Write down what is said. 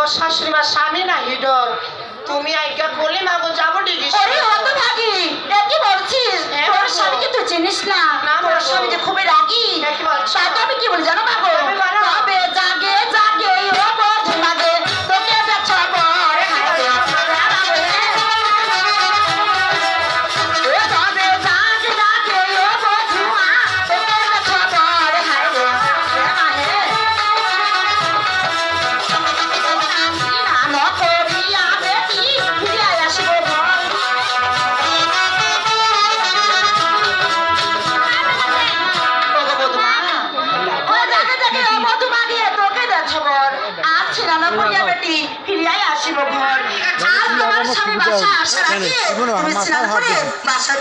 তোর শাশুড়ি মা স্বামী না হিডর তুমি আইকা বলে মাগো যাবো ডিগি ওরে হত ভাগি কি বলছিস তোর স্বামীকে তুই চিনিস না তোর স্বামী যে খুবই রাগী কি বলছিস তাই তো আমি কি বলি জানো মাগো তবে জাগে জাগে ও বোঝ লাগে তোকে বেছো পর হাতে তবে জাগে জাগে ও বোঝ মা তোকে বেছো পর হাতে না করিয়া বেটি ফিরে আসবো বেটি ফিরিয়াই আসিব ঘর আর তোমার স্বামী বাসা আসার আগে তুমি স্নান করে বাসা